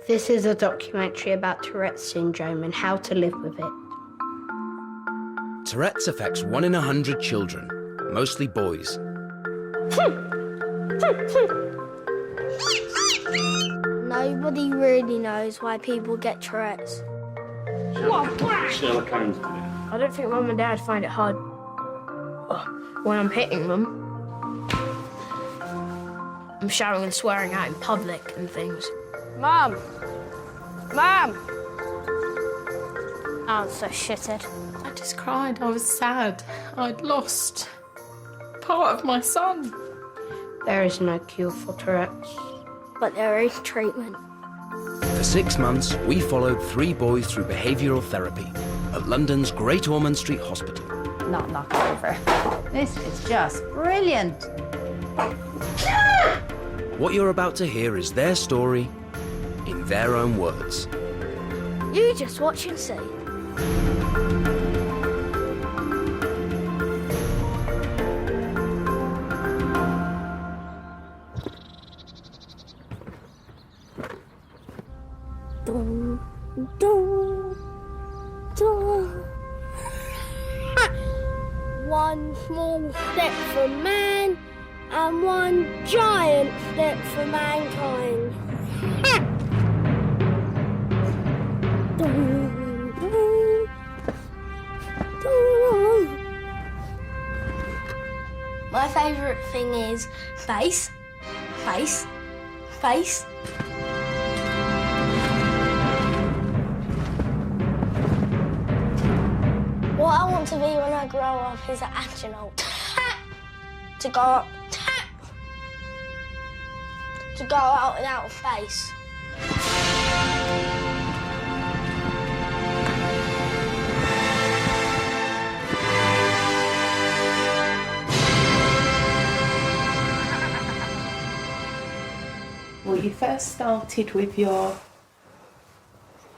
This is a documentary about Tourette's syndrome and how to live with it. Tourette's affects 1 in 100 children, mostly boys. Nobody really knows why people get Tourette's. Sherlock Holmes did it. I don't think Mum and Dad find it hard when I'm hitting them. I'm shouting and swearing out in public and things. Mum! Mum! Oh, I'm so shitted. I just cried. I was sad. I'd lost part of my son. There is no cure for Tourette's. But there is treatment. For 6 months, we followed 3 boys through behavioural therapy at London's Great Ormond Street Hospital. Not knock over. This is just brilliant. What you're about to hear is their story in their own words. You just watch and see. Dun, dun, dun. One small step for man and one giant step for mankind. Dun, dun, dun. My favourite thing is face, face, face. What I want to be when I grow up is an astronaut. To go up, to go out and out of space. Well, you first started with your...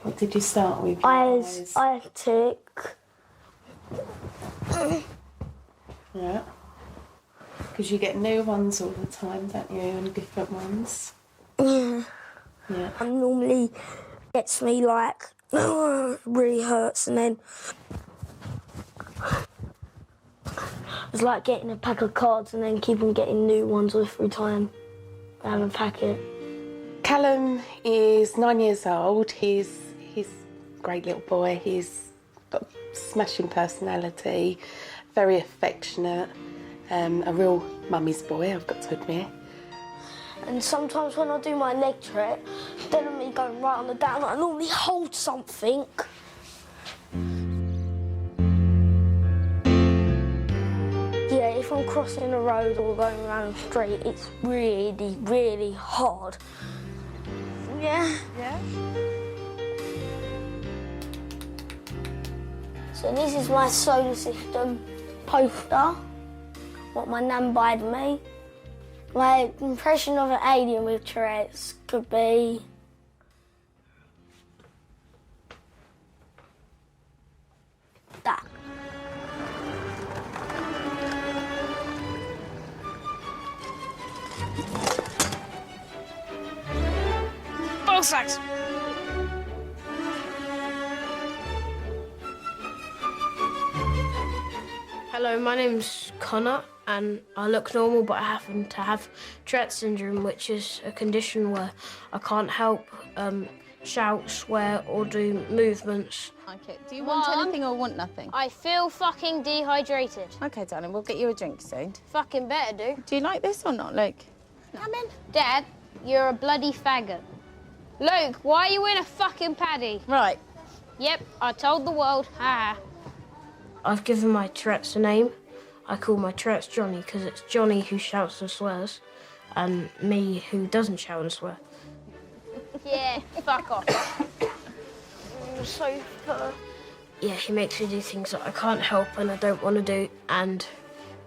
What did you start with? Eyes, I took... Yeah. Because you get new ones all the time, don't you, and different ones. Yeah. Yeah. And normally gets me like, really hurts, and then it's like getting a pack of cards and then keep on getting new ones every time I have a packet. Callum is 9 years old. He's a great little boy. He's got a smashing personality, very affectionate, a real mummy's boy, I've got to admit. And sometimes when I do my leg trick, instead of me going right on the down, I normally hold something. Yeah, if I'm crossing a road or going around the street, it's really, really hard. Yeah. Yeah? So this is my solar system poster, what my nan buyed me. My impression of an alien with Tourette's could be... that. Ball sacks! Hello, my name's Connor, and I look normal, but I happen to have Tourette's syndrome, which is a condition where I can't help shout, swear, or do movements. Okay, do you want anything or want nothing? I feel fucking dehydrated. Okay, darling, we'll get you a drink soon. Fucking better do. Do you like this or not, Luke? Come in. Dad, you're a bloody faggot. Luke, why are you in a fucking paddy? Right. Yep, I told the world. Ha. I've given my Tourette's a name. I call my Tourette's Johnny because it's Johnny who shouts and swears, and me who doesn't shout and swear. Yeah, fuck off. So Yeah, he makes me do things that I can't help and I don't want to do,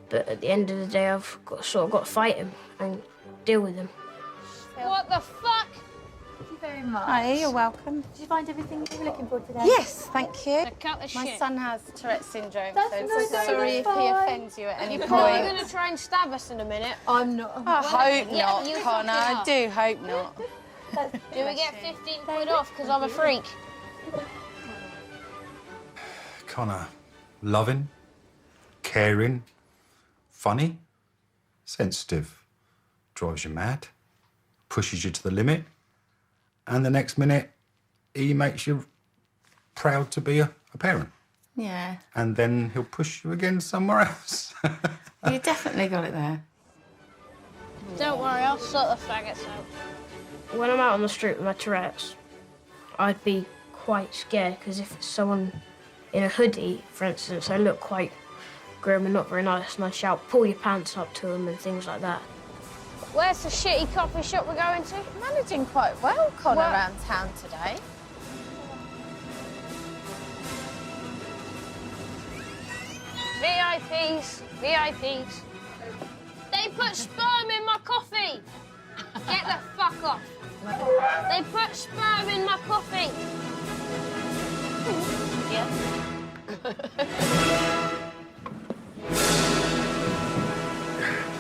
but at the end of the day, I've got to fight him and deal with him. What the fuck? very much. Hi, you're welcome. Did you find everything you were looking for today? Yes, thank you. A cut of My shit. son has Tourette's syndrome, That's so no, sorry if that's he fine. offends you at any You're point. going to try and stab us in a minute. I'm not. I hope Yeah, not, you Connor. fucking I are. do hope not. Do we get 15 quid off because I'm a freak? Connor, loving, caring, funny, sensitive, drives you mad, pushes you to the limit, and the next minute he makes you proud to be a parent. Yeah, And then he'll push you again somewhere else. you definitely got it there. Don't worry, I'll sort the faggots out. When I'm out on the street with my Tourette's, I'd be quite scared because if it's someone in a hoodie, for instance, I look quite grim and not very nice, and I shout, pull your pants up to them and things like that. Where's the shitty coffee shop we're going to? Managing quite well, Connor, Well- around town today. VIPs, VIPs. They put sperm in my coffee. Get the fuck off. They put sperm in my coffee. Yeah.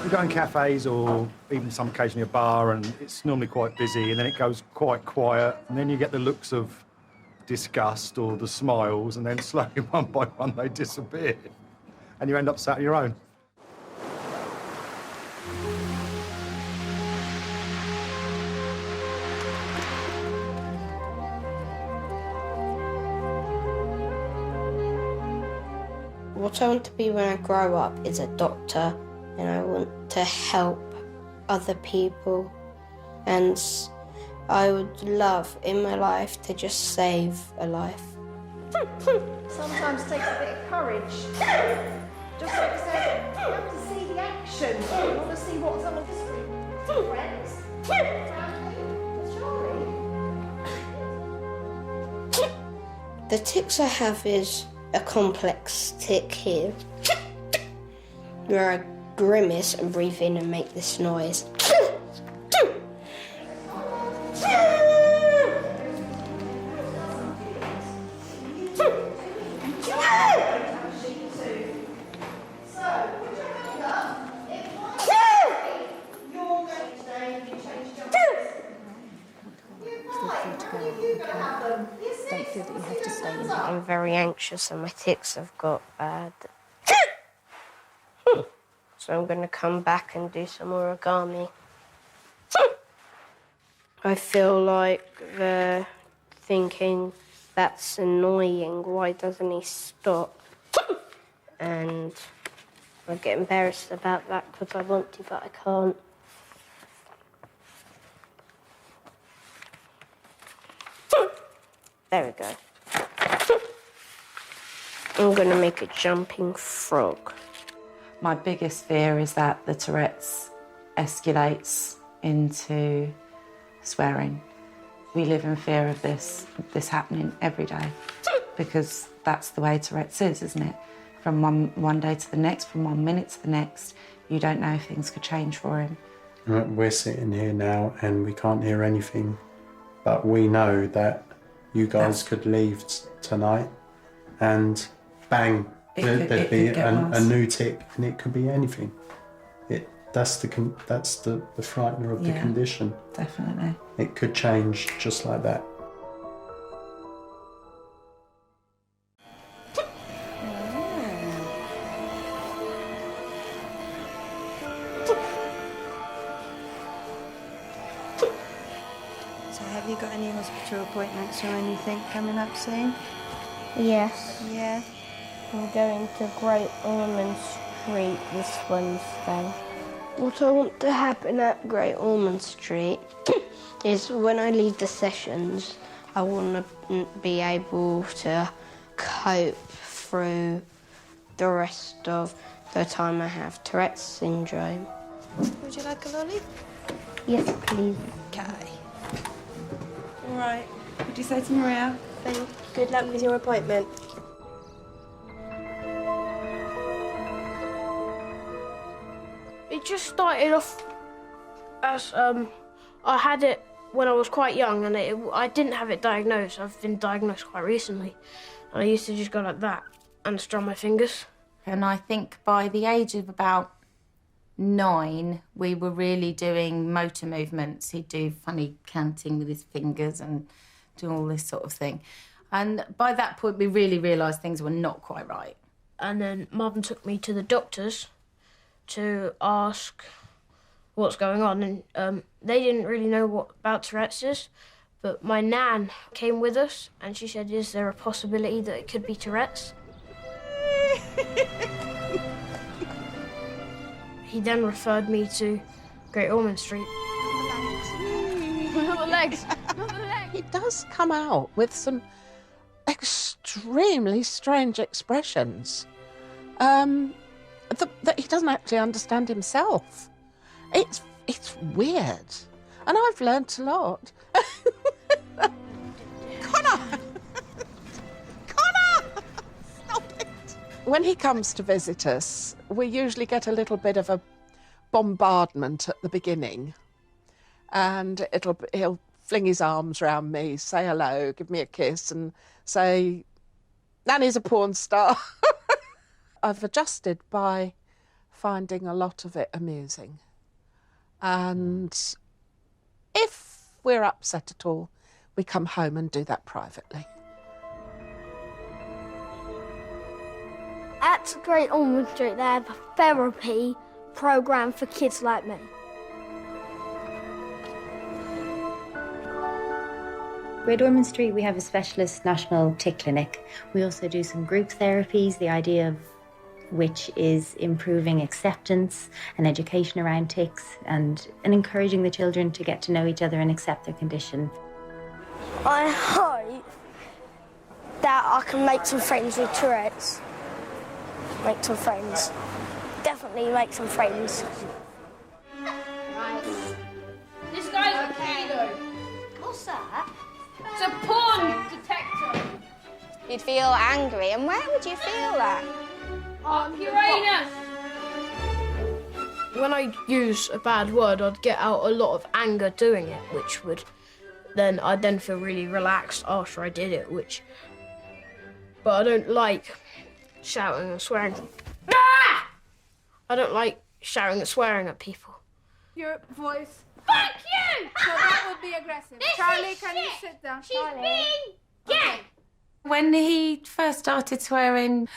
We go in cafes or even some occasionally a bar, and it's normally quite busy, and then it goes quite quiet, and then you get the looks of disgust or the smiles, and then slowly one by one they disappear, and you end up sat on your own. What I want to be when I grow up is a doctor, and I want to help other people. And I would love in my life to just save a life. Sometimes takes a bit of courage. Just like you said, you have to see the action. You want to see what's on the screen. Friends, family, Charlie. The tics I have is a complex tic here, where I grimace and breathe in and make this noise. Don't feel that you have to stay in here. I'm very anxious and my tics have got bad. So I'm going to come back and do some origami. I feel like they're thinking, that's annoying, why doesn't he stop? And I get embarrassed about that because I want to, but I can't. There we go. I'm going to make a jumping frog. My biggest fear is that the Tourette's escalates into swearing. We live in fear of this happening every day because that's the way Tourette's is, isn't it? From one day to the next, from 1 minute to the next, you don't know if things could change for him. We're sitting here now and we can't hear anything, but we know that you guys could leave tonight and bang, there'd be a new tic, and it could be anything. That's the frightener of the condition. Definitely. It could change just like that. So have you got any hospital appointments or anything coming up soon? Yes. Yeah. I'm going to Great Ormond Street this Wednesday. What I want to happen at Great Ormond Street is when I leave the sessions, I want to be able to cope through the rest of the time I have Tourette's syndrome. Would you like a lolly? Yes, please. Okay. All right. What do you say to Maria? Good luck with your appointment. It just started off as I had it when I was quite young, and I didn't have it diagnosed. I've been diagnosed quite recently. And I used to just go like that and strum my fingers. And I think by the age of about 9, we were really doing motor movements. He'd do funny counting with his fingers and do all this sort of thing. And by that point, we really realised things were not quite right. And then Mum took me to the doctors to ask what's going on, and they didn't really know what about Tourette's is, but my nan came with us, and she said, is there a possibility that it could be Tourette's? He then referred me to Great Ormond Street. Not the legs. He does come out with some extremely strange expressions that he doesn't actually understand himself. It's weird, and I've learnt a lot. Connor! Connor! Stop it! When he comes to visit us, we usually get a little bit of a bombardment at the beginning, and he'll fling his arms round me, say hello, give me a kiss, and say, Nanny's a porn star. I've adjusted by finding a lot of it amusing. And if we're upset at all, we come home and do that privately. At Great Ormond Street, they have a therapy programme for kids like me. Great Ormond Street, we have a specialist national tick clinic. We also do some group therapies, the idea of which is improving acceptance and education around ticks and encouraging the children to get to know each other and accept their condition. I hope that I can make some friends with Tourette's. Make some friends. Definitely make some friends. Right. This guy's a pedo. What's that? It's a porn detector. You'd feel angry, and where would you feel that? Up Uranus. When I use a bad word, I'd get out a lot of anger doing it, which would I'd then feel really relaxed after I did it, but I don't like shouting and swearing. Ah! I don't like shouting and swearing at people. Your voice. Fuck you! So that would be aggressive. This Charlie, is can shit. you sit down? She's Charlie. being gay. When he first started swearing,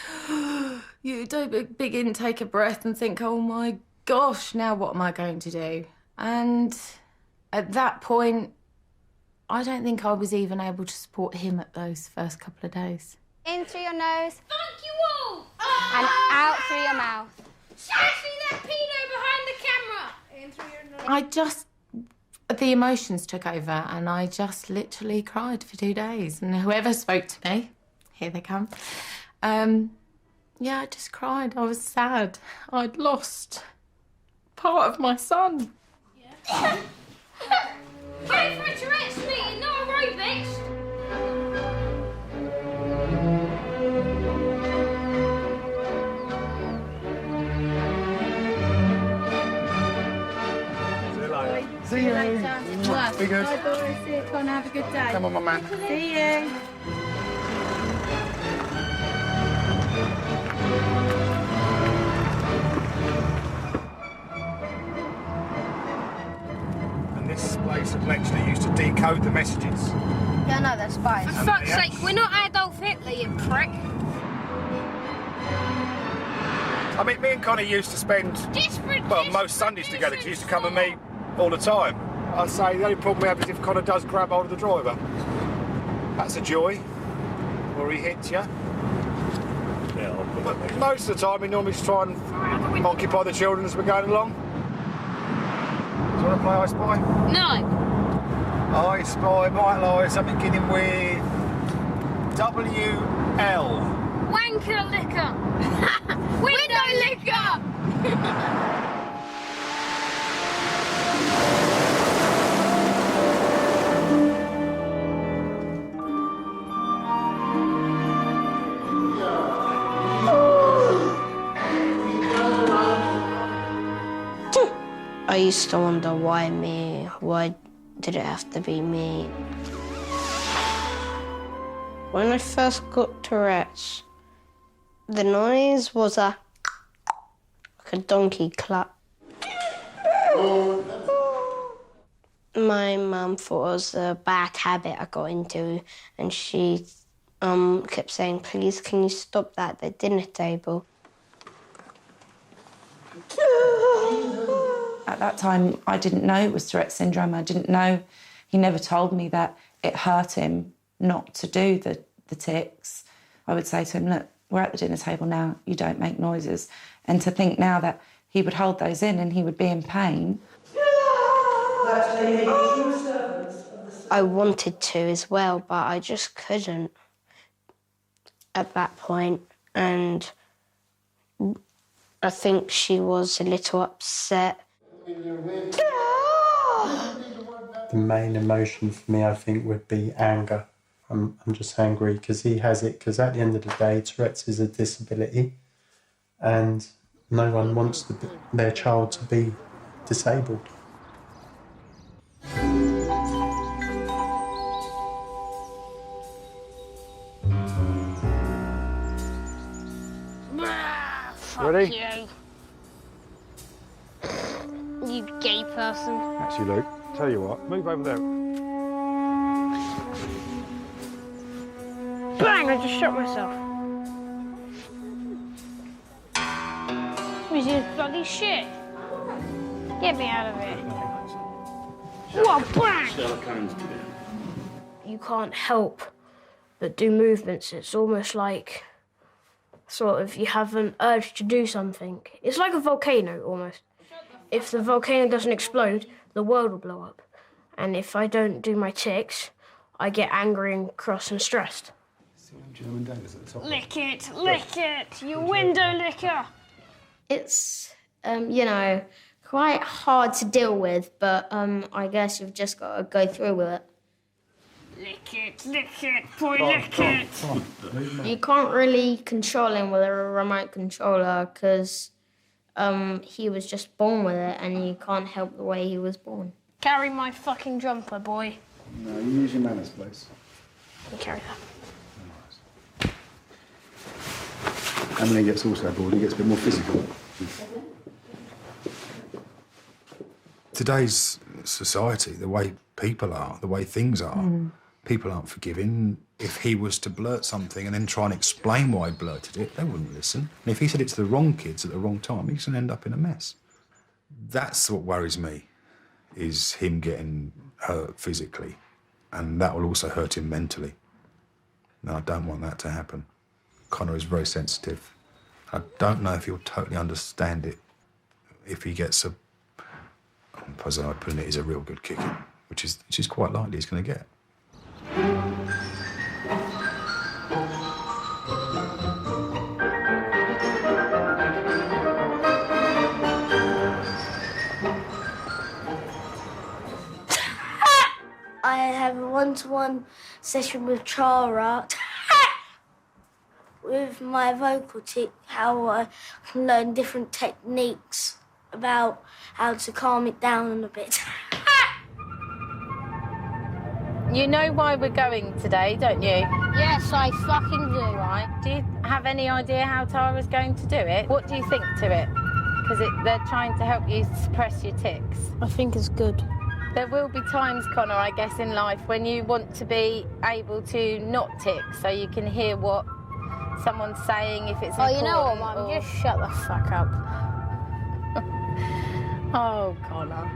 you do a big intake of breath and think, oh my gosh, now what am I going to do? And at that point, I don't think I was even able to support him at those first couple of days. In through your nose. Fuck you all! And out through your mouth. Seriously, that pedo behind the camera! In through your nose. The emotions took over and I just literally cried for 2 days. And whoever spoke to me, here they come, I just cried. I was sad. I'd lost part of my son. Yeah. Going for a Tourette's meeting, not aerobics! See you. Be good. Bye, boys. See you, Connor. Have a good day. Come on, my man. See you. And this place actually used to decode the messages. Yeah, no, that's fine. For fuck's sake, we're not Adolf Hitler, you prick. I mean, me and Connie used to spend, most Sundays together, because he used to come with me all the time. I'd say the only problem we have is if Connor does grab hold of the driver. That's a joy. Or he hits you. Yeah, but most of the time, he normally just try and occupy the children as we're going along. Do you want to play I Spy? No. I Spy might lie something beginning with WL. Wanker liquor. Window liquor. I used to wonder why did it have to be me? When I first got Tourette's, the noise was like a donkey clap. My mum thought it was a bad habit I got into, and she kept saying, please, can you stop that at the dinner table? At that time, I didn't know it was Tourette's syndrome. I didn't know. He never told me that it hurt him not to do the tics. I would say to him, look, we're at the dinner table now, you don't make noises. And to think now that he would hold those in and he would be in pain. I wanted to as well, but I just couldn't at that point. And I think she was a little upset. The main emotion for me, I think, would be anger. I'm just angry because he has it, because at the end of the day, Tourette's is a disability and no one wants their child to be disabled. Fuck Ready? You gay person. Actually, Luke, tell you what, move over there. Bang! I just shot myself. Who's this bloody shit? Get me out of here. What? Bang! You can't help but do movements. It's almost like sort of you have an urge to do something. It's like a volcano almost. If the volcano doesn't explode, the world will blow up. And if I don't do my tics, I get angry and cross and stressed. Lick it, you window licker. It's, quite hard to deal with, but I guess you've just got to go through with it. Lick it, boy, lick it. You can't really control him with a remote controller because he was just born with it and you can't help the way he was born. Carry my fucking jumper, boy. No, you use your manners, please. You carry that. And when he gets also bored, he gets a bit more physical. Today's society, the way people are, the way things are, people aren't forgiving. If he was to blurt something and then try and explain why he blurted it, they wouldn't listen. And if he said it to the wrong kids at the wrong time, he's going to end up in a mess. That's what worries me, is him getting hurt physically. And that will also hurt him mentally. And I don't want that to happen. Connor is very sensitive. I don't know if he'll totally understand it if he gets as I put it, is a real good kicking, which is quite likely he's going to get. I have a one-to-one session with Chara with my vocal tic, how I can learn different techniques about how to calm it down a bit. You know why we're going today, don't you? Yes, I fucking do. Right. Do you have any idea how Tara's going to do it? What do you think to it? Because they're trying to help you suppress your tics. I think it's good. There will be times, Connor, I guess, in life when you want to be able to not tic so you can hear what someone's saying, if it's important. You know what, Mum? Just shut the fuck up. Oh, Connor.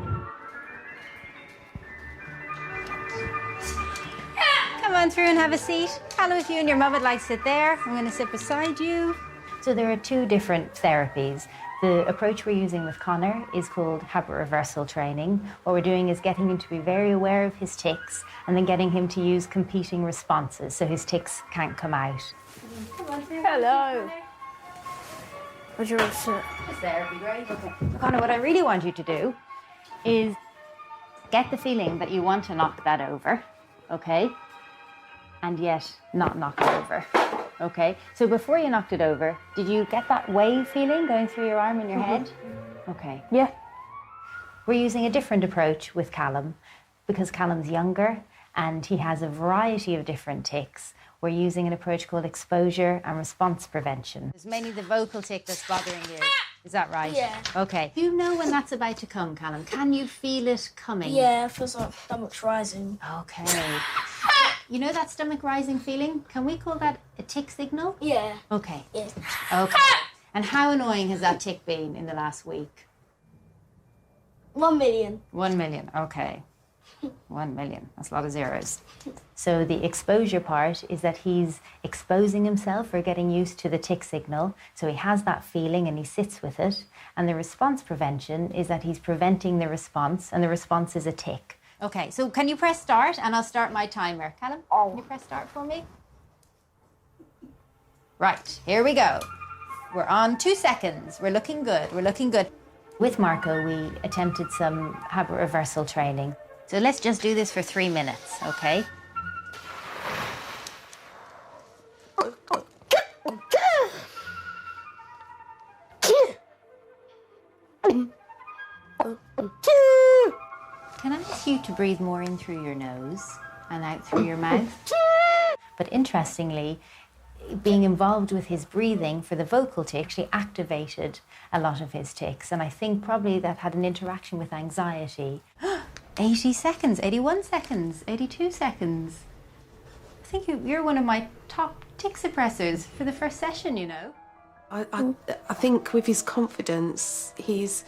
Come on through and have a seat. Hello, if you and your mum would like to sit there. I'm going to sit beside you. So there are two different therapies. The approach we're using with Connor is called habit reversal training. What we're doing is getting him to be very aware of his tics and then getting him to use competing responses so his tics can't come out. Hello. Would you want to sit? Just there would be great. Okay. So Connor, what I really want you to do is get the feeling that you want to knock that over, okay? And yet not knock it over, okay? So before you knocked it over, did you get that wave feeling going through your arm and your head? Okay. Yeah. We're using a different approach with Callum. Because Callum's younger and he has a variety of different tics, we're using an approach called exposure and response prevention. It's mainly the vocal tic that's bothering you. Is that right? Yeah. Okay. Do you know when that's about to come, Callum? Can you feel it coming? Yeah, it feels like stomach's rising. Okay. You know that stomach rising feeling? Can we call that a tic signal? Yeah. Okay. Yeah. Okay. And how annoying has that tic been in the last week? 1 million. 1 million, okay. 1 million, that's a lot of zeros. So the exposure part is that he's exposing himself or getting used to the tic signal. So he has that feeling and he sits with it. And the response prevention is that he's preventing the response, and the response is a tic. Okay, so can you press start and I'll start my timer. Callum, can you press start for me? Right, here we go. We're on 2 seconds. We're looking good, we're looking good. With Marco, we attempted some habit reversal training. So let's just do this for 3 minutes, okay? Can I ask you to breathe more in through your nose and out through your mouth? But interestingly, being involved with his breathing for the vocal tic actually activated a lot of his tics, and I think probably that had an interaction with anxiety. 80 seconds, 81 seconds, 82 seconds. I think you're one of my top tic suppressors for the first session, you know. I think with his confidence, he's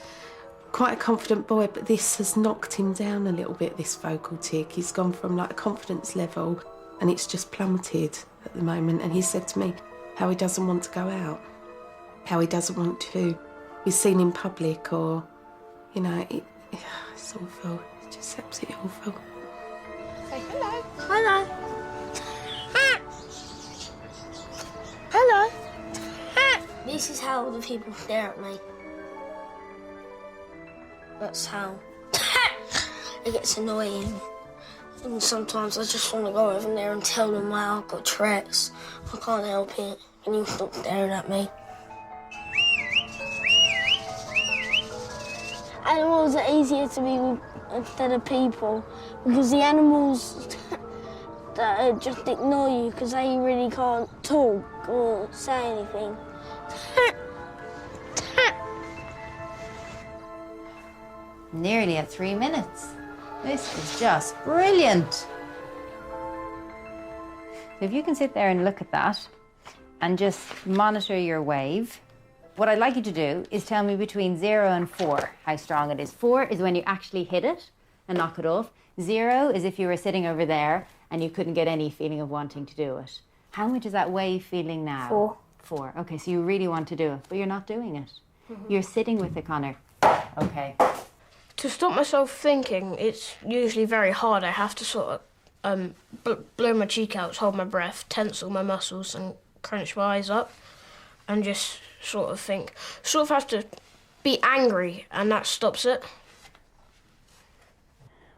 quite a confident boy, but this has knocked him down a little bit, this vocal tic. He's gone from like a confidence level and it's just plummeted at the moment. And he said to me how he doesn't want to go out, how he doesn't want to be seen in public, or, you know, it's awful. It's just absolutely awful. Say hello. Hello. Hello. This is how the people stare at me. That's how it gets annoying. And sometimes I just want to go over there and tell them how I've got Tourette's. I can't help it. Can you stop staring at me? Animals are easier to be with instead of people, because the animals that just ignore you because they really can't talk or say anything. Nearly at 3 minutes. This is just brilliant. So if you can sit there and look at that and just monitor your wave. What I'd like you to do is tell me between 0 and 4 how strong it is. 4 is when you actually hit it and knock it off. 0 is if you were sitting over there and you couldn't get any feeling of wanting to do it. How much is that wave feeling now? 4. 4. Okay, so you really want to do it, but you're not doing it. You're sitting with it, Connor. Okay. To stop myself thinking, it's usually very hard. I have to sort of blow my cheek out, hold my breath, tense all my muscles and crunch my eyes up and just sort of think. Sort of have to be angry, and that stops it.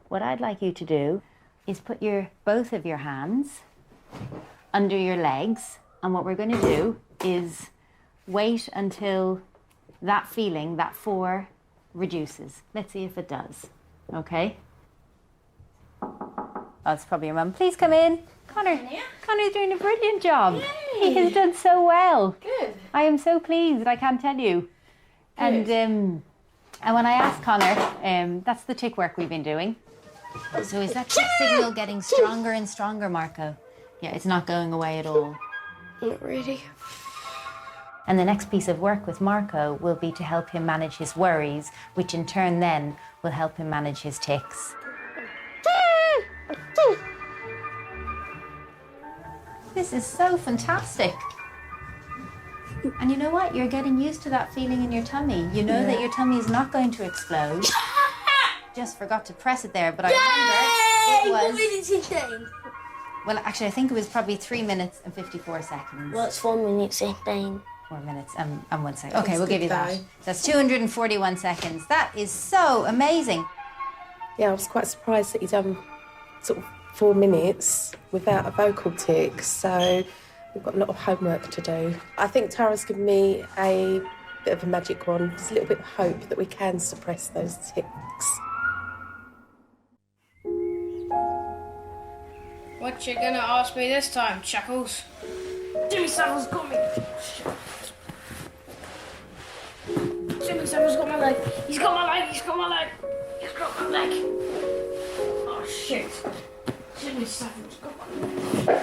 What I'd like you to do is put both of your hands under your legs, and what we're going to do is wait until that feeling, that 4, reduces. Let's see if it does. Okay? Oh, it's probably your mum. Please come in. Connor's doing a brilliant job. Yay. He has done so well. Good. I am so pleased, I can't tell you. Good. And when I asked Connor, that's the tic work we've been doing. So is that tic signal getting stronger and stronger, Marco? Yeah, it's not going away at all. Not really. And the next piece of work with Marco will be to help him manage his worries, which in turn then will help him manage his tics. This is so fantastic. And you know what? You're getting used to that feeling in your tummy. You know that your tummy is not going to explode. Just forgot to press it there, but I remember it was... 4 minutes in. Well, actually, I think it was probably 3 minutes and 54 seconds. Well, it's 4 minutes in. 4 minutes and 1 second. Okay, we'll give you that. That's 241 seconds. That is so amazing. Yeah, I was quite surprised that he'd done sort of 4 minutes without a vocal tic, so we've got a lot of homework to do. I think Tara's given me a bit of a magic wand. There's a little bit of hope that we can suppress those tics. What you gonna ask me this time, Chuckles? Jimmy Savile's got me. Jimmy Savile's got my leg. He's got my leg. He's got my leg. He's got my leg. Oh shit! Jimmy Savile's got my leg.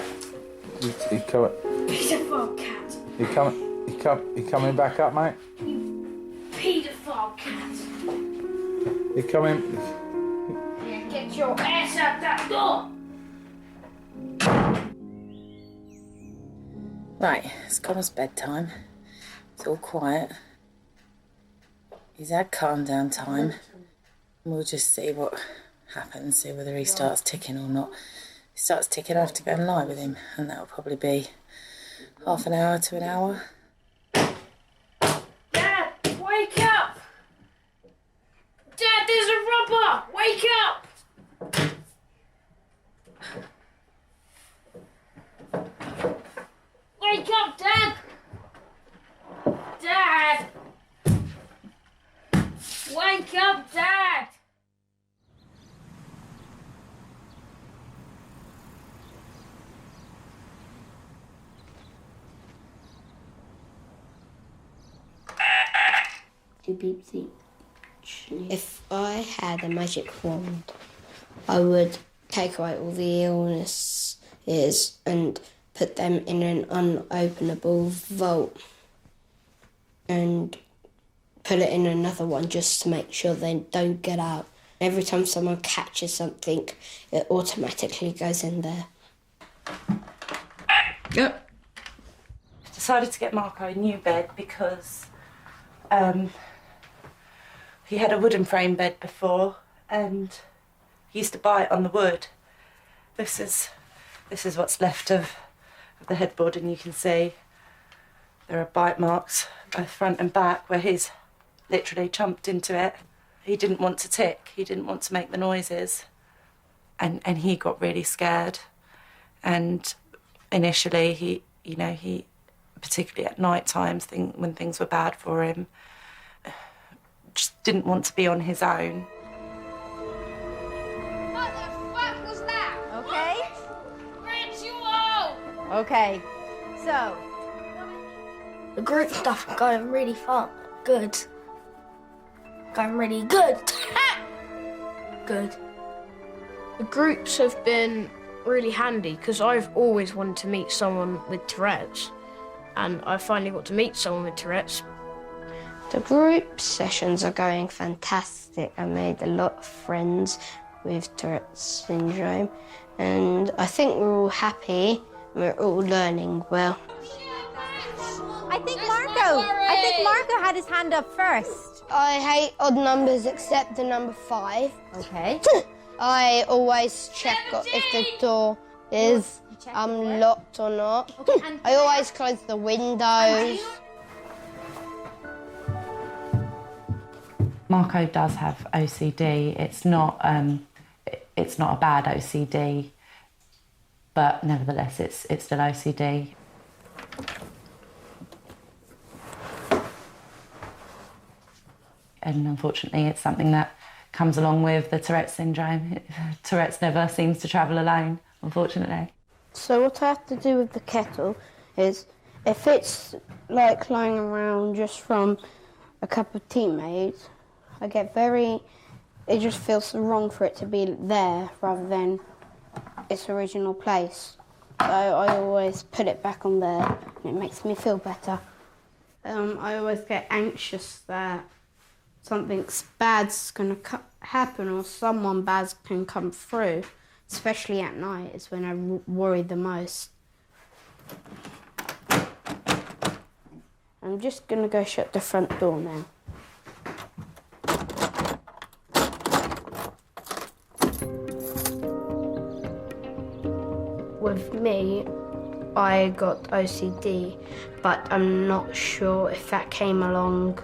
You coming? Pedophile cat. You coming back up, mate? Pedophile cat. You coming? Yeah, get your ass out that door. Right, it's Connor's bedtime. It's all quiet. He's had calm down time. We'll just see what happens, see whether he starts ticking or not. If he starts ticking, I have to go and lie with him, and that'll probably be half an hour to an hour. Dad, wake up! Dad, there's a robber! Wake up! Wake up, Dad! Dad! Wake up, Dad! If I had a magic wand, I would take away all the illnesses and put them in an unopenable vault and put it in another one just to make sure they don't get out. Every time someone catches something, it automatically goes in there. Yep. Decided to get Marco a new bed because he had a wooden frame bed before and he used to bite on the wood. This is what's left of the headboard, and you can see there are bite marks both front and back where he's literally chomped into it. He didn't want to tick, he didn't want to make the noises, and he got really scared. And initially he particularly at night times when things were bad for him, just didn't want to be on his own. What the fuck was that? Okay. Ritual! Okay. So. The group stuff is going really fun. Good. Going really good. Good. The groups have been really handy because I've always wanted to meet someone with Tourette's, and I finally got to meet someone with Tourette's. The group sessions are going fantastic. I made a lot of friends with Tourette's syndrome, and I think we're all happy and we're all learning well. I think Marco had his hand up first. I hate odd numbers except the number 5. Okay. I always check if the door is locked or not. Okay, I always close the windows. Marco does have OCD. It's not a bad OCD, but nevertheless, it's still OCD. And unfortunately, it's something that comes along with the Tourette's syndrome. Tourette's never seems to travel alone, unfortunately. So what I have to do with the kettle is, if it's like lying around just from a couple of teammates, it just feels wrong for it to be there rather than its original place. So I always put it back on there and it makes me feel better. I always get anxious that something bad's going to happen or someone bad can come through, especially at night is when I worry the most. I'm just going to go shut the front door now. With me, I got OCD, but I'm not sure if that came along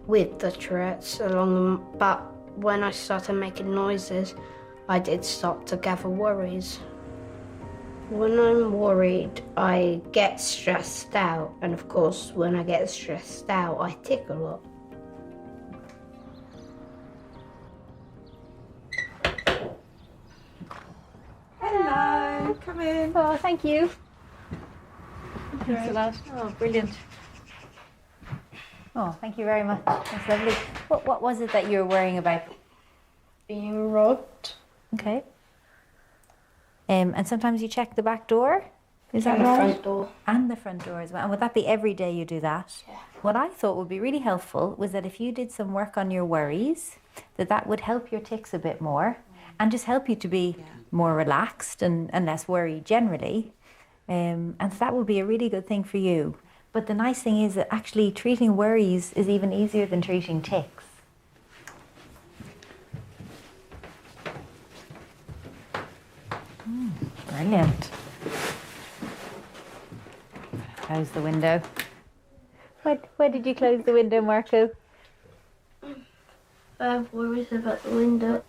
with the Tourette's but when I started making noises, I did start to gather worries. When I'm worried, I get stressed out, and of course, when I get stressed out, I tick a lot. Hello. Hello, come in. Oh, thank you. Thanks a lot. Oh, brilliant. Oh, thank you very much. That's lovely. What was it that you were worrying about? Being robbed. Okay. And sometimes you check the back door? Is that And the right? front door. And the front door as well. And would that be every day you do that? Yeah. What I thought would be really helpful was that if you did some work on your worries, that would help your tics a bit more and just help you to be more relaxed and less worried generally. And that would be a really good thing for you. But the nice thing is that actually treating worries is even easier than treating tics. Brilliant. Close the window. Why did you close the window, Marco? I have worries about the window.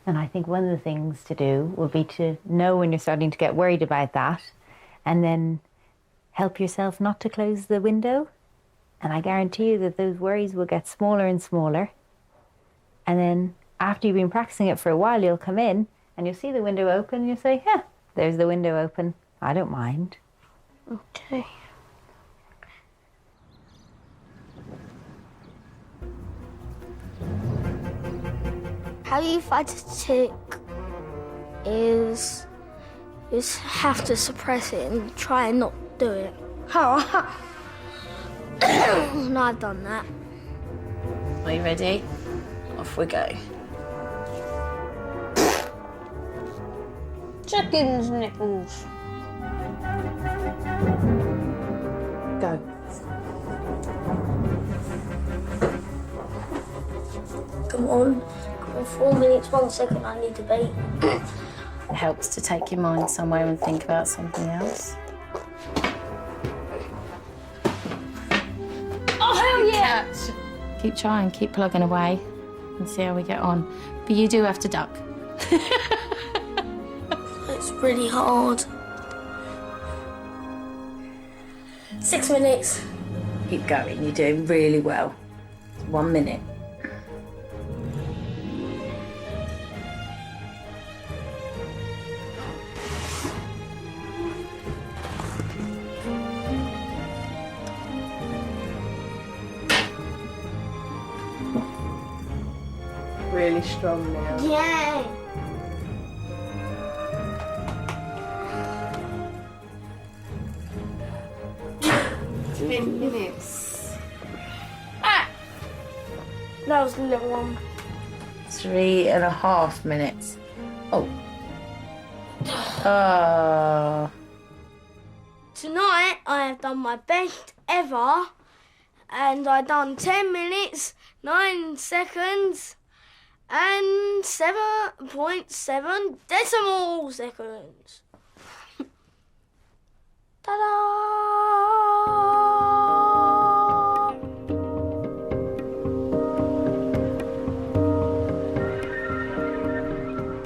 And I think one of the things to do would be to know when you're starting to get worried about that and then help yourself not to close the window. And I guarantee you that those worries will get smaller and smaller. And then after you've been practicing it for a while, you'll come in and you'll see the window open and you'll say, yeah, there's the window open. I don't mind. Okay. How you fight a tic is have to suppress it and try and not do it. No, I've done that. Are you ready? Off we go. Chicken's nipples. Go. Come on. 4 minutes, 1 second, I need to beat. It helps to take your mind somewhere and think about something else. Oh, hell yeah! Keep trying, keep plugging away and see how we get on. But you do have to duck. It's really hard. 6 minutes. Keep going, you're doing really well. 1 minute. Really strong now. Yeah. Minutes. Ah! That was a little long. 3.5 minutes. Oh. Tonight I have done my best ever, and I done 10 minutes, 9 seconds, and 7.7 decimal seconds. Ta-da!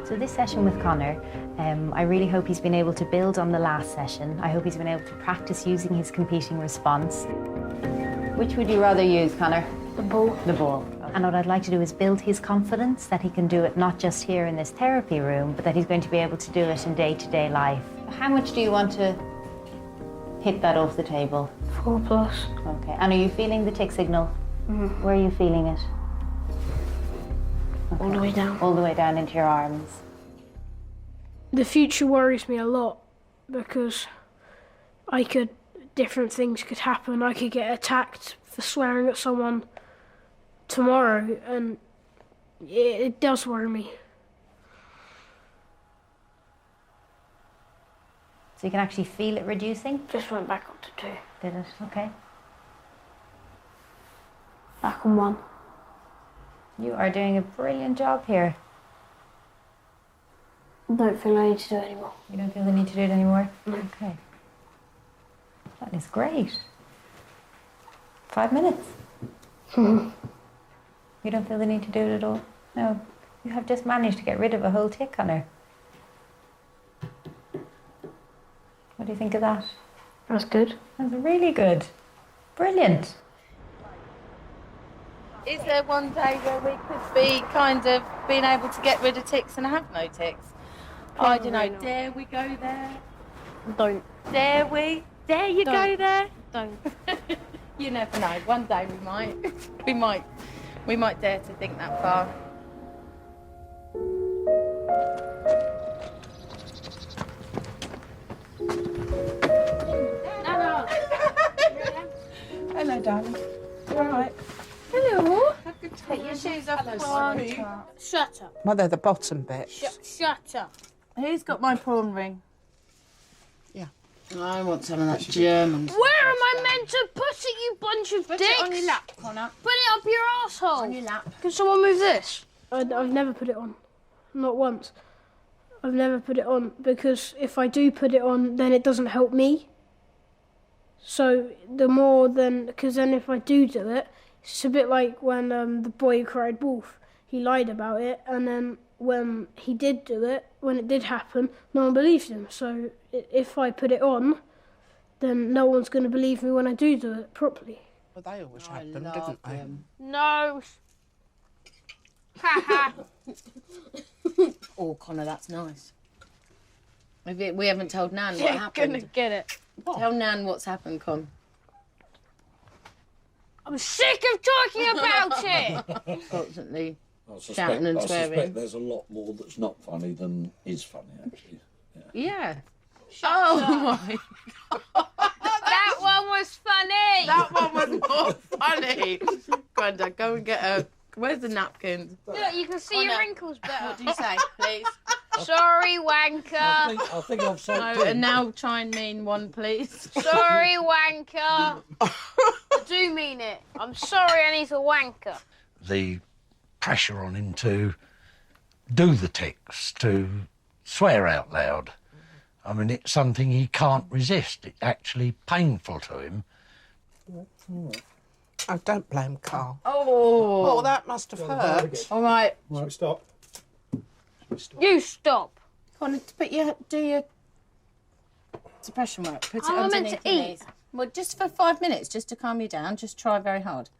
So this session with Connor, I really hope he's been able to build on the last session. I hope he's been able to practice using his competing response. Which would you rather use, Connor? The ball. The ball. And what I'd like to do is build his confidence that he can do it not just here in this therapy room, but that he's going to be able to do it in day-to-day life. How much do you want to hit that off the table? 4+. Okay. And are you feeling the tic signal? Mm-hmm. Where are you feeling it? All the way down. All the way down into your arms. The future worries me a lot because different things could happen. I could get attacked for swearing at someone tomorrow, and it does worry me. So you can actually feel it reducing? Just went back up to 2. Did it? Okay. Back on 1. You are doing a brilliant job here. I don't feel I need to do it anymore. You don't feel the need to do it anymore? No. Okay. That is great. 5 minutes. You don't feel the need to do it at all? No. You have just managed to get rid of a whole tic, Connor. What do you think of that? That's good. That's really good. Brilliant. Is there one day where we could be kind of being able to get rid of tics and have no tics? I don't know. Dare we go there? Don't. Dare we? Dare you Don't. go there? Don't. You never know. One day we might. We might dare to think that far. Hello, darling. You all right? Hello. Take your shoes off. Shut up. Well, they're the bottom bit. Shut up. Who's got my prawn ring? I want some of that German. Where am I meant to put it, you bunch of dicks? Put it on your lap, Connor. Put it up your asshole. On your lap. Can someone move this? I've never put it on. Not once. I've never put it on because if I do put it on, then it doesn't help me. So because then if I do it, it's a bit like when the boy who cried wolf. He lied about it, and then when he did do it, when it did happen, no one believed him. So if I put it on, then no one's going to believe me when I do it properly. Well, they always had them, didn't they? No. Ha ha. Oh, Connor, that's nice. We haven't told Nan what You're happened. gonna get it. Tell Nan what's happened, Con. I'm sick of talking about it. Constantly I shouting and swearing. suspect there's a lot more that's not funny than is funny, actually. Yeah. Oh my God. That one was funny. That one was more funny. Granda, go and get a... Where's the napkins? Look, you can see your wrinkles better. What do you say, please? Sorry, wanker. I think I've sold No, and now try and mean one, please. Sorry, wanker. I do mean it. I'm sorry, and he's a wanker. the pressure on him to do the tics, to swear out loud. I mean, it's something he can't resist. It's actually painful to him. Oh, don't blame Carl. Oh, that must have hurt. All right. Right, stop. You stop. Come on, do your suppression work. Put it How am I meant underneath to your eat? knees. Well, just for 5 minutes, just to calm you down. Just try very hard.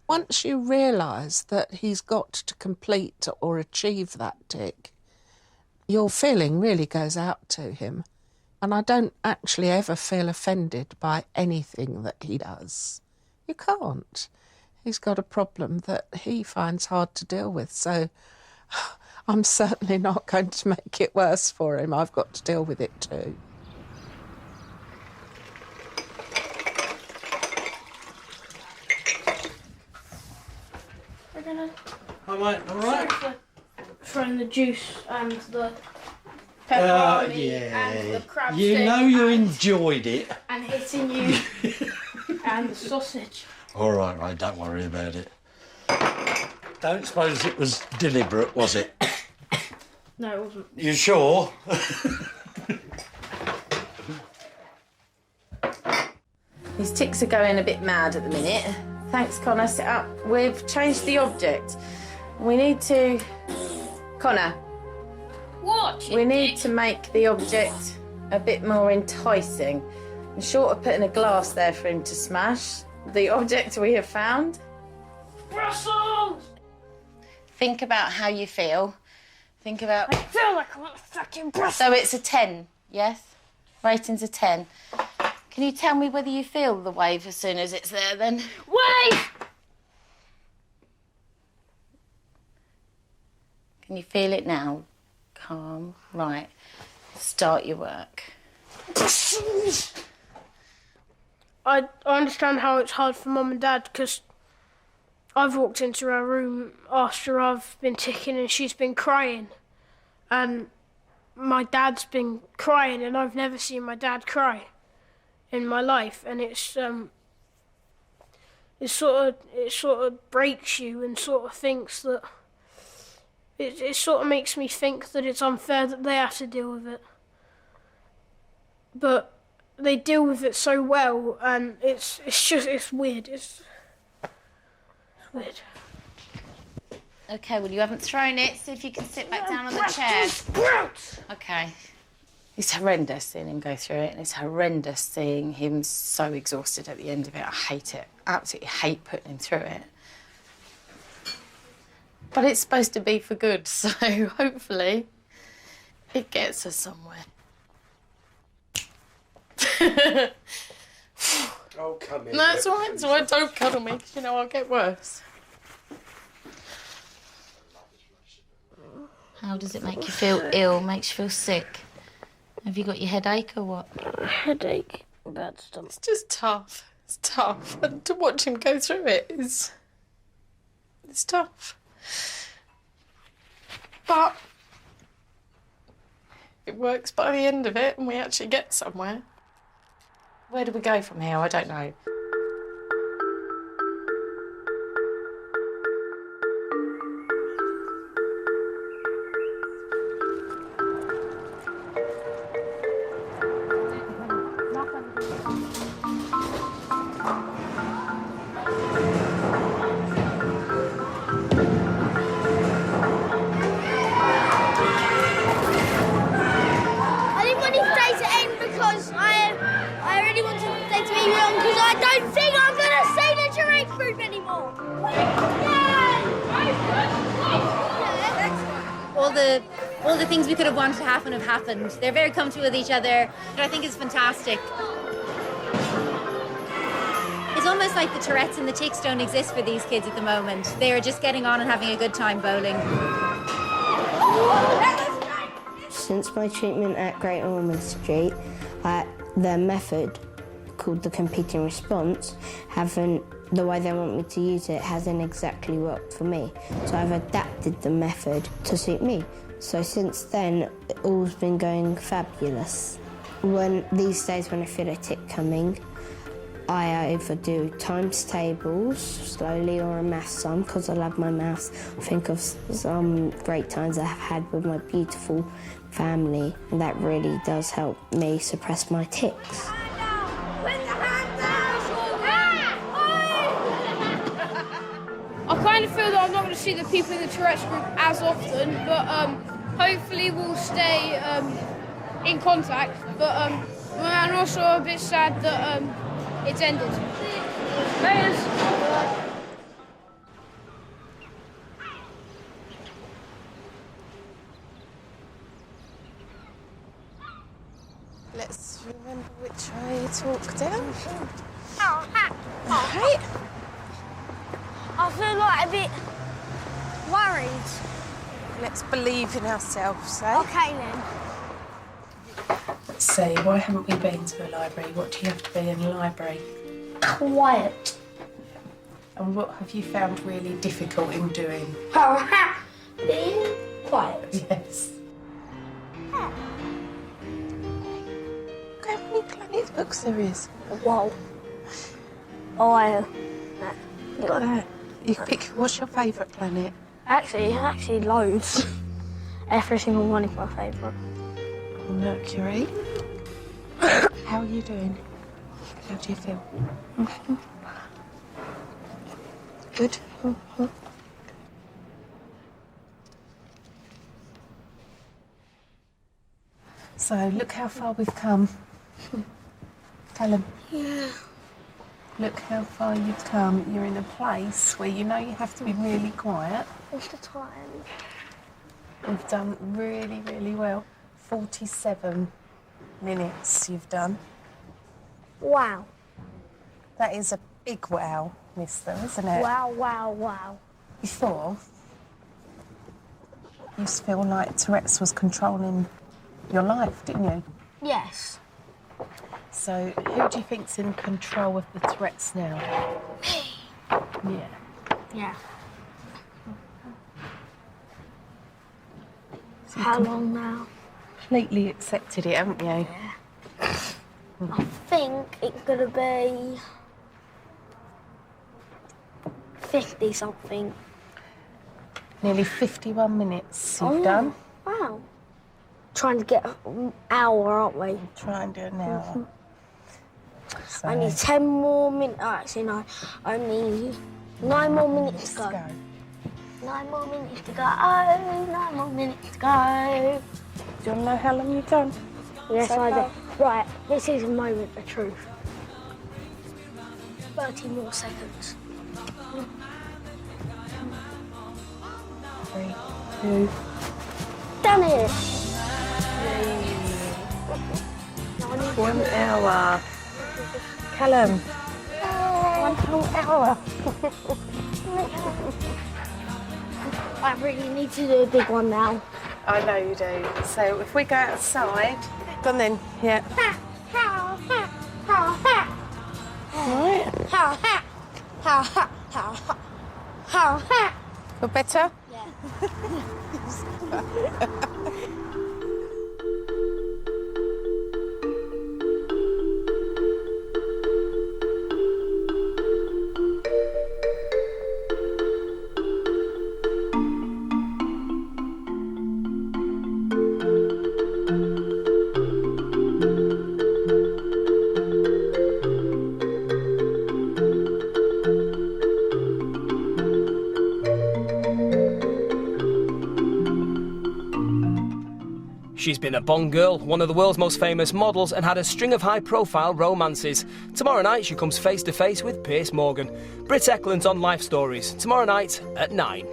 Once you realise that he's got to complete or achieve that tic, your feeling really goes out to him. And I don't actually ever feel offended by anything that he does. You can't. He's got a problem that he finds hard to deal with, so I'm certainly not going to make it worse for him. I've got to deal with it too. We're gonna All right, all right. throwing the juice and the pepperoni and the crab stick you enjoyed it. and hitting you and the sausage. All right, right, don't worry about it. Don't suppose it was deliberate, was it? No, it wasn't. You sure? His tics are going a bit mad at the minute. Thanks, Connor. Sit up. We've changed the object. We need to... Connor. What? We need to make the object a bit more enticing. And short of putting a glass there for him to smash, the object we have found... Brussels! Think about how you feel. Think about... I feel like I want to fucking Brussels. So it's a 10, yes? Rating's a 10. Can you tell me whether you feel the wave as soon as it's there, then? Wave! Can you feel it now? Calm. Right. Start your work. I understand how it's hard for Mum and Dad because I've walked into her room after I've been ticking and she's been crying. And my dad's been crying and I've never seen my dad cry in my life. And it sort of breaks you and sort of thinks that... It sort of makes me think that it's unfair that they have to deal with it. But they deal with it so well, and it's weird. It's weird. OK, well, you haven't thrown it. See if you can sit back down on the chair. OK. It's horrendous seeing him go through it, and it's horrendous seeing him so exhausted at the end of it. I hate it. Absolutely hate putting him through it. But it's supposed to be for good, so hopefully It gets us somewhere. Oh, come here. No, it's all right. It's all right. Don't cuddle me, 'cause you know I'll get worse. How does it make you feel ill? Makes you feel sick? Have you got your headache or what? Headache, bad stomach. It's just tough. It's tough. And to watch him go through it is... It's tough. But it works by the end of it and we actually get somewhere. Where do we go from here? I don't know. I didn't want his day to end because I really wanted the day to be long because I don't think I'm going to see the Tourettes group anymore. All the things we could have wanted to happen have happened. They're very comfortable with each other, which I think is fantastic. It's almost like the Tourettes and the tics don't exist for these kids at the moment. They are just getting on and having a good time bowling. Since my treatment at Great Ormond Street, the method called the competing response, the way they want me to use it hasn't exactly worked for me. So I've adapted the method to suit me. So since then, all's been going fabulous. These days when I feel a tic coming, I either do times tables slowly or a maths sum because I love my maths. I think of some great times I have had with my beautiful family, and that really does help me suppress my tics. I kind of feel that I'm not going to see the people in the Tourette's group as often, but hopefully we'll stay in contact. But I'm also a bit sad that it's ended. Let's remember which way you talk down. Right. I feel like a bit worried. Let's believe in ourselves, eh? Okay then. Let's see, why haven't we been to a library? What do you have to be in a library? Quiet. And what have you found really difficult in doing? Being quiet. Yes. Look how many planet books there is. Whoa. Look at that. You pick, what's your favourite planet? Actually loads. Every single one is my favourite. Mercury. How are you doing? How do you feel? Good. So, look how far we've come. Callum. Yeah. Look how far you've come. You're in a place where you know you have to be really quiet. What's the time? You've done really, really well. 47 minutes you've done. Wow. That is a big wow, mister, isn't it? Wow, wow, wow. Before, you used to feel like Tourette's was controlling your life, didn't you? Yes. So, who do you think's in control of the Tourette's now? Me. Yeah. Yeah. So How long now? Completely accepted it, haven't you? Yeah. I think it's gonna be 50 something. Nearly 51 minutes you've done. Wow. Trying to get an hour, aren't we? Try and do an hour. So, I need 10 more minutes. Actually, no. I need 9 more minutes to go. 9 more minutes to go. 9 more minutes to go. Do you want to know how long you've done? Yes, So I far? do. Right, this is a moment of truth. 30 more seconds. 3, 2. Done it! 1 hour. Callum. 1 whole hour. I really need to do a big one now. I know you do. So if we go outside, go on then. Yeah. Right. Feel better? She's been a Bond girl, one of the world's most famous models, and had a string of high-profile romances. Tomorrow night she comes face-to-face with Piers Morgan. Britt Eklund's on Life Stories, tomorrow night at 9.